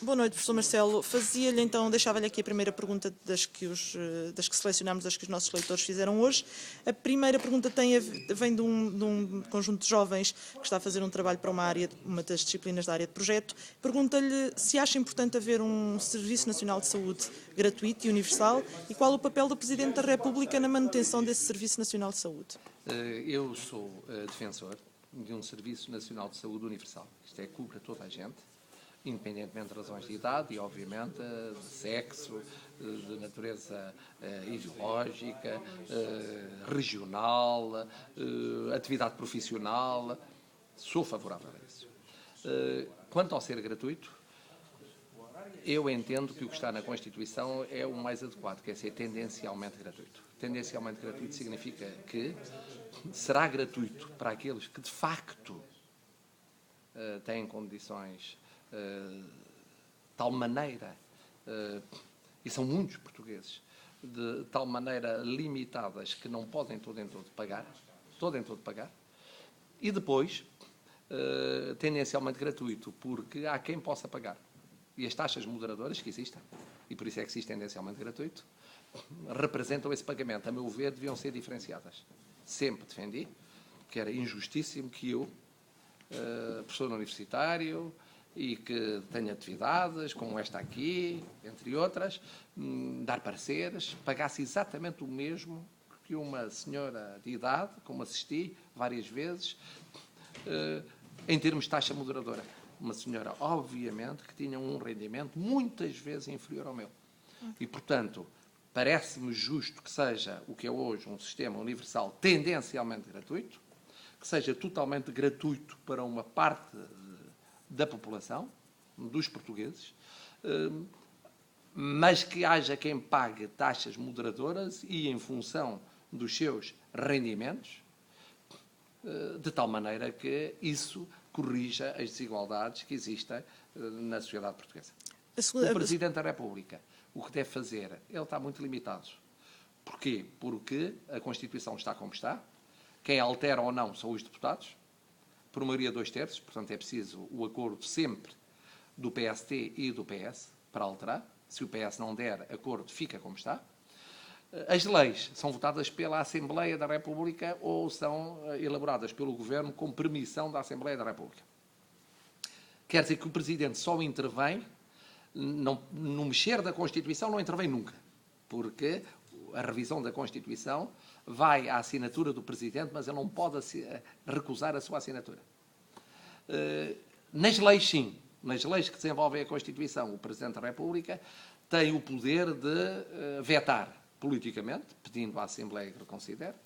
Boa noite, professor Marcelo. Deixava-lhe aqui a primeira pergunta das que selecionámos, das que os nossos leitores fizeram hoje. A primeira pergunta vem de um conjunto de jovens que está a fazer um trabalho para uma das disciplinas da área de projeto. Pergunta-lhe se acha importante haver um Serviço Nacional de Saúde gratuito e universal e qual o papel do Presidente da República na manutenção desse Serviço Nacional de Saúde. Eu sou defensor de um Serviço Nacional de Saúde universal. Isto cobre toda a gente, independentemente de razões de idade e, obviamente, de sexo, de natureza ideológica, regional, atividade profissional. Sou favorável a isso. Quanto ao ser gratuito, eu entendo que o que está na Constituição é o mais adequado, que é ser tendencialmente gratuito. Tendencialmente gratuito significa que será gratuito para aqueles que, de facto, têm condições de tal maneira, e são muitos portugueses, de tal maneira limitadas que não podem todo em todo pagar, e depois, tendencialmente gratuito, porque há quem possa pagar. E as taxas moderadoras que existem, e por isso é que existe tendencialmente gratuito, representam esse pagamento. A meu ver, deviam ser diferenciadas. Sempre defendi que era injustíssimo que eu, professor universitário, e que tenho atividades como esta aqui, entre outras, dar pareceres, pagasse exatamente o mesmo que uma senhora de idade, como assisti várias vezes, em termos de taxa moderadora. Uma senhora, obviamente, que tinha um rendimento muitas vezes inferior ao meu. E, portanto, parece-me justo que seja o que é hoje um sistema universal tendencialmente gratuito, que seja totalmente gratuito para uma parte da população, dos portugueses, mas que haja quem pague taxas moderadoras e em função dos seus rendimentos, de tal maneira que isso corrija as desigualdades que existem na sociedade portuguesa. O Presidente da República, o que deve fazer, ele está muito limitado. Porquê? Porque a Constituição está como está, quem altera ou não são os deputados, por maioria 2/3, portanto é preciso o acordo sempre do PST e do PS para alterar. Se o PS não der acordo, fica como está. As leis são votadas pela Assembleia da República ou são elaboradas pelo Governo com permissão da Assembleia da República. Quer dizer que o Presidente só intervém, no mexer da Constituição não intervém nunca, porque a revisão da Constituição vai à assinatura do Presidente, mas ele não pode recusar a sua assinatura. Nas leis, sim. Nas leis que desenvolvem a Constituição, o Presidente da República tem o poder de vetar politicamente, pedindo à Assembleia que reconsidere,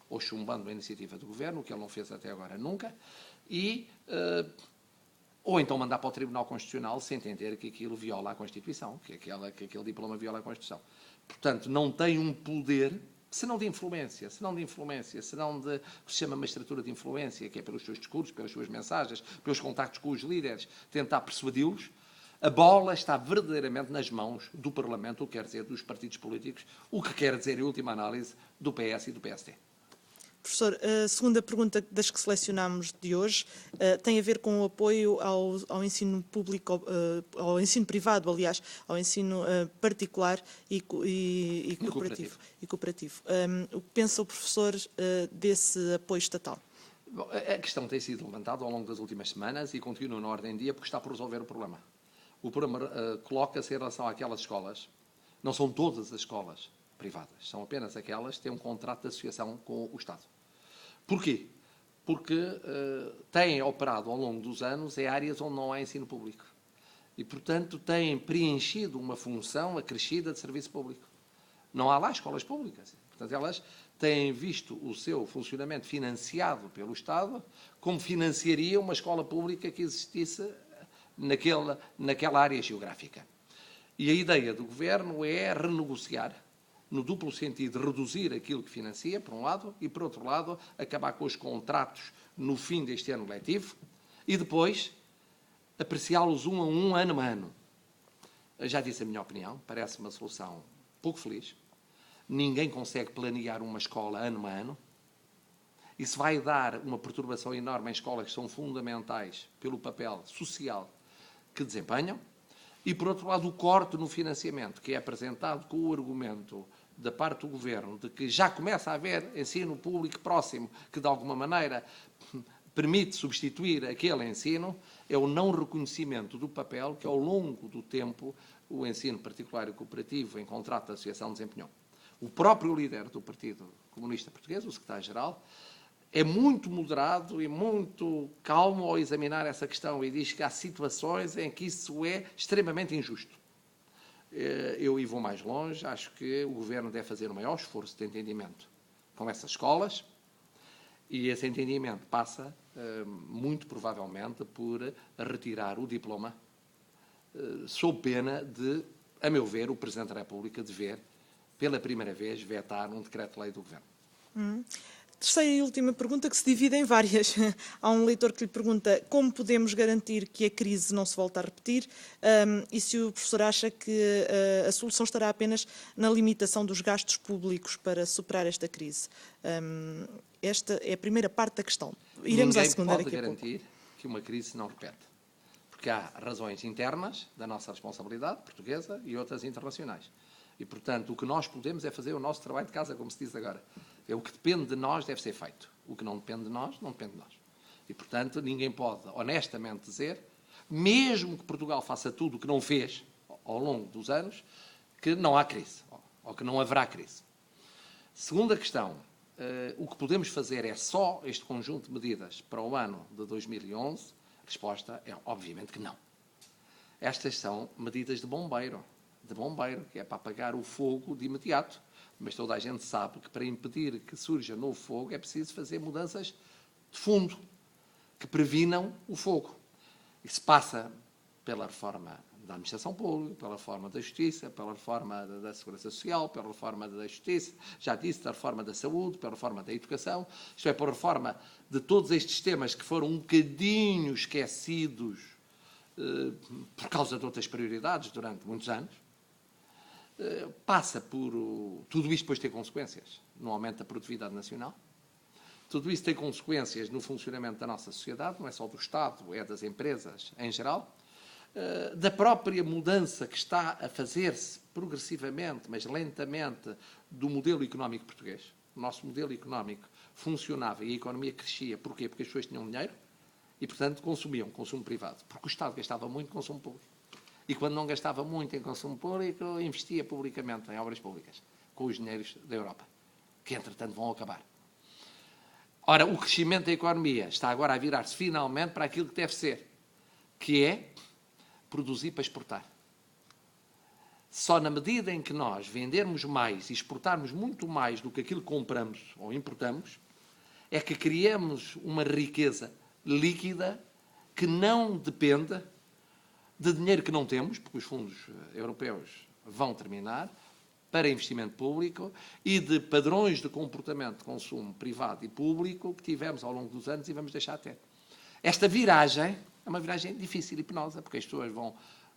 ou chumbando a iniciativa do Governo, o que ele não fez até agora nunca, ou então mandar para o Tribunal Constitucional se entender que aquilo viola a Constituição, que aquele diploma viola a Constituição. Portanto, não tem um poder, senão de influência, senão de o que se chama magistratura de influência, que é pelos seus discursos, pelas suas mensagens, pelos contactos com os líderes, tentar persuadi-los. A bola está verdadeiramente nas mãos do Parlamento, o que quer dizer dos partidos políticos, o que quer dizer, em última análise, do PS e do PSD. Professor, a segunda pergunta das que selecionámos de hoje tem a ver com o apoio ao ensino público, ao ensino privado, aliás, ao ensino particular e cooperativo. O que pensa o professor desse apoio estatal? Bom, a questão tem sido levantada ao longo das últimas semanas e continua na ordem do dia porque está por resolver o problema. O problema coloca-se em relação àquelas escolas, não são todas as escolas privadas, são apenas aquelas que têm um contrato de associação com o Estado. Porquê? Porque têm operado ao longo dos anos em áreas onde não há ensino público. E, portanto, têm preenchido uma função acrescida de serviço público. Não há lá escolas públicas. Portanto, elas têm visto o seu funcionamento financiado pelo Estado como financiaria uma escola pública que existisse naquela área geográfica. E a ideia do Governo é renegociar, no duplo sentido de reduzir aquilo que financia, por um lado, e, por outro lado, acabar com os contratos no fim deste ano letivo e depois apreciá-los um a um, ano a ano. Eu já disse a minha opinião, parece uma solução pouco feliz. Ninguém consegue planear uma escola ano a ano. Isso vai dar uma perturbação enorme em escolas que são fundamentais pelo papel social que desempenham. E, por outro lado, o corte no financiamento, que é apresentado com o argumento da parte do Governo de que já começa a haver ensino público próximo, que de alguma maneira permite substituir aquele ensino, é o não reconhecimento do papel que ao longo do tempo o ensino particular e cooperativo em contrato de associação desempenhou. O próprio líder do Partido Comunista Português, o secretário-geral, é muito moderado e muito calmo ao examinar essa questão e diz que há situações em que isso é extremamente injusto. Eu vou mais longe, acho que o Governo deve fazer o maior esforço de entendimento com essas escolas e esse entendimento passa, muito provavelmente, por retirar o diploma, sob pena de, a meu ver, o Presidente da República dever, pela primeira vez, vetar um decreto-lei do Governo. Terceira e última pergunta, que se divide em várias. Há um leitor que lhe pergunta como podemos garantir que a crise não se volte a repetir e se o professor acha que a solução estará apenas na limitação dos gastos públicos para superar esta crise. Esta é a primeira parte da questão. Iremos à segunda daqui a pouco. Ninguém pode garantir que uma crise se não repete. Porque há razões internas da nossa responsabilidade portuguesa e outras internacionais. E, portanto, o que nós podemos é fazer o nosso trabalho de casa, como se diz agora. É o que depende de nós deve ser feito. O que não depende de nós, não depende de nós. E, portanto, ninguém pode honestamente dizer, mesmo que Portugal faça tudo o que não fez ao longo dos anos, que não há crise, ou que não haverá crise. Segunda questão, o que podemos fazer é só este conjunto de medidas para o ano de 2011? A resposta é, obviamente, que não. Estas são medidas de bombeiro, que é para apagar o fogo de imediato. Mas toda a gente sabe que para impedir que surja novo fogo é preciso fazer mudanças de fundo, que previnam o fogo. Isso passa pela reforma da administração pública, pela reforma da justiça, pela reforma da segurança social, pela reforma da justiça, já disse, da reforma da saúde, pela reforma da educação, isto é, pela reforma de todos estes temas que foram um bocadinho esquecidos por causa de outras prioridades durante muitos anos. Passa por... Tudo isto depois tem consequências no aumento da produtividade nacional. Tudo isso tem consequências no funcionamento da nossa sociedade, não é só do Estado, é das empresas em geral. Da própria mudança que está a fazer-se progressivamente, mas lentamente, do modelo económico português. O nosso modelo económico funcionava e a economia crescia. Porquê? Porque as pessoas tinham dinheiro e, portanto, consumiam, consumo privado. Porque o Estado gastava muito em consumo público. E quando não gastava muito em consumo público, investia publicamente em obras públicas, com os dinheiros da Europa, que entretanto vão acabar. Ora, o crescimento da economia está agora a virar-se finalmente para aquilo que deve ser, que é produzir para exportar. Só na medida em que nós vendermos mais e exportarmos muito mais do que aquilo que compramos ou importamos, é que criamos uma riqueza líquida que não depende de dinheiro que não temos, porque os fundos europeus vão terminar, para investimento público e de padrões de comportamento de consumo privado e público que tivemos ao longo dos anos e vamos deixar de ter. Esta viragem é uma viragem difícil e penosa, porque as pessoas vão,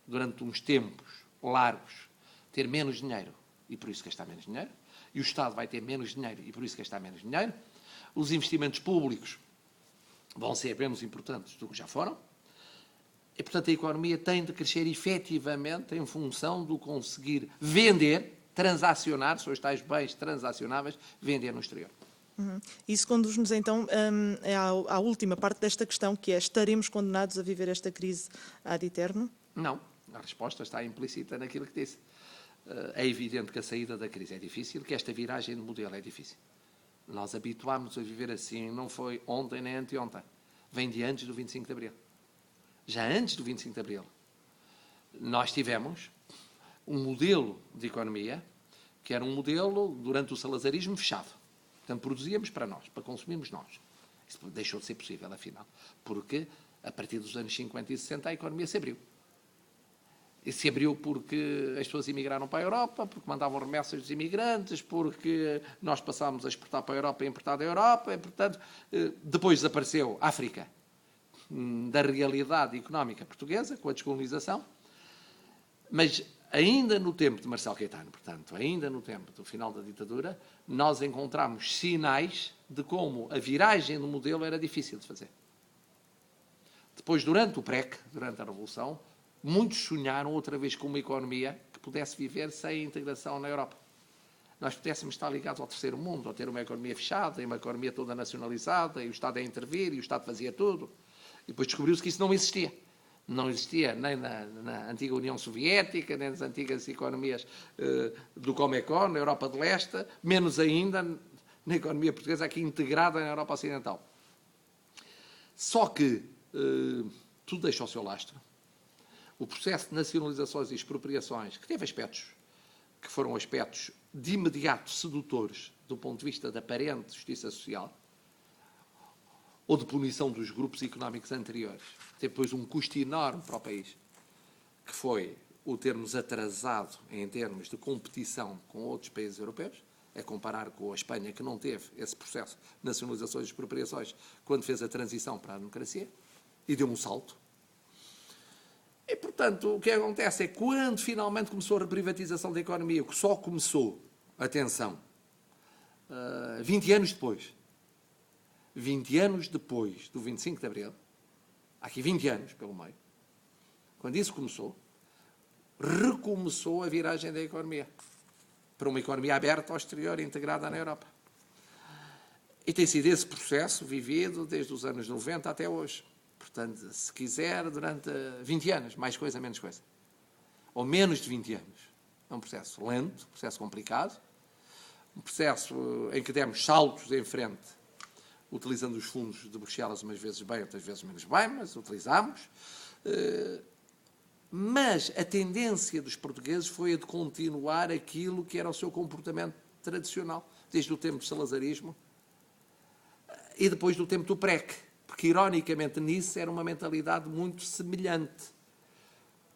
durante uns tempos largos, ter menos dinheiro e por isso gastar menos dinheiro, e o Estado vai ter menos dinheiro e por isso gastar menos dinheiro. Os investimentos públicos vão ser menos importantes do que já foram. E, portanto, a economia tem de crescer efetivamente em função do conseguir vender, transacionar, são os tais bens transacionáveis, vender no exterior. Isso conduz-nos, então, à última parte desta questão, que é: estaremos condenados a viver esta crise ad eterno? Não. A resposta está implícita naquilo que disse. É evidente que a saída da crise é difícil, que esta viragem de modelo é difícil. Nós habituámos a viver assim, não foi ontem nem anteontem. Vem de antes do 25 de Abril. Já antes do 25 de Abril, nós tivemos um modelo de economia que era um modelo, durante o salazarismo, fechado. Portanto, produzíamos para nós, para consumirmos nós. Isso deixou de ser possível, afinal, porque, a partir dos anos 50 e 60, a economia se abriu. E se abriu porque as pessoas emigraram para a Europa, porque mandavam remessas dos imigrantes, porque nós passámos a exportar para a Europa e importar da Europa, e, portanto, depois desapareceu a África da realidade económica portuguesa, com a descolonização, mas ainda no tempo de Marcelo Caetano, portanto, ainda no tempo do final da ditadura, nós encontramos sinais de como a viragem do modelo era difícil de fazer. Depois, durante o PREC, durante a Revolução, Muitos sonharam outra vez com uma economia que pudesse viver sem integração na Europa. Nós pudéssemos estar ligados ao terceiro mundo, ou ter uma economia fechada, e uma economia toda nacionalizada, e o Estado a intervir, e o Estado fazia tudo. E depois descobriu-se que isso não existia. Não existia nem na antiga União Soviética, nem nas antigas economias do Comecon, na Europa de Leste, menos ainda na economia portuguesa aqui integrada na Europa Ocidental. Só que tudo deixa o seu lastro. O processo de nacionalizações e expropriações, que teve aspectos que foram aspectos de imediato sedutores do ponto de vista da aparente justiça social, ou de punição dos grupos económicos anteriores, teve depois um custo enorme para o país, que foi o termos atrasado em termos de competição com outros países europeus, é comparar com a Espanha, que não teve esse processo de nacionalizações e expropriações quando fez a transição para a democracia, e deu um salto. E, portanto, o que acontece é que quando finalmente começou a reprivatização da economia, que só começou, atenção, 20 anos depois do 25 de Abril, há aqui 20 anos pelo meio, quando isso começou, recomeçou a viragem da economia para uma economia aberta ao exterior e integrada na Europa. E tem sido esse processo vivido desde os anos 90 até hoje. Portanto, se quiser, durante 20 anos, mais coisa, menos coisa. Ou menos de 20 anos. É um processo lento, um processo complicado, um processo em que demos saltos em frente, utilizando os fundos de Bruxelas umas vezes bem, outras vezes menos bem, mas utilizámos. Mas a tendência dos portugueses foi a de continuar aquilo que era o seu comportamento tradicional, desde o tempo do salazarismo e depois do tempo do PREC. Porque, ironicamente, nisso era uma mentalidade muito semelhante.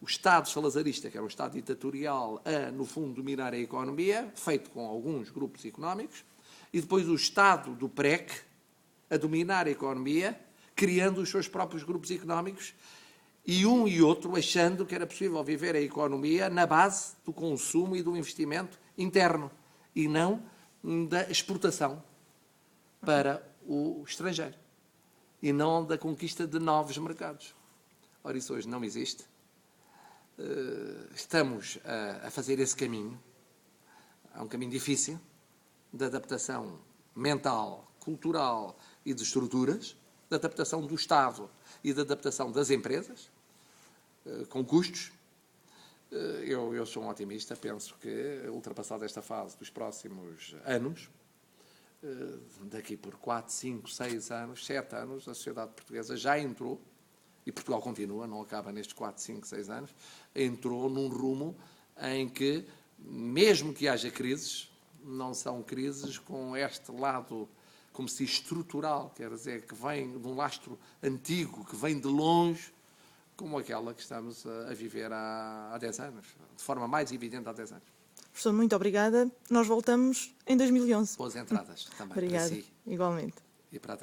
O Estado salazarista, que era um Estado ditatorial, a, no fundo, dominar a economia, feito com alguns grupos económicos, e depois o Estado do PREC, a dominar a economia, criando os seus próprios grupos económicos, e um e outro achando que era possível viver a economia na base do consumo e do investimento interno, e não da exportação para o estrangeiro. E não da conquista de novos mercados. Ora, isso hoje não existe. Estamos a fazer esse caminho. É um caminho difícil, de adaptação mental, cultural e de estruturas, de adaptação do Estado e de adaptação das empresas, com custos. Eu sou um otimista, penso que, ultrapassada esta fase dos próximos anos, daqui por 4, 5, 6 anos, 7 anos, a sociedade portuguesa já entrou, e Portugal continua, não acaba nestes 4, 5, 6 anos, entrou num rumo em que, mesmo que haja crises, não são crises com este lado, como se diz, estrutural, quer dizer, que vem de um lastro antigo, que vem de longe, como aquela que estamos a viver há 10 anos, de forma mais evidente há 10 anos. Professor, muito obrigada. Nós voltamos em 2011. Boas entradas também. Obrigada, para si igualmente. e para a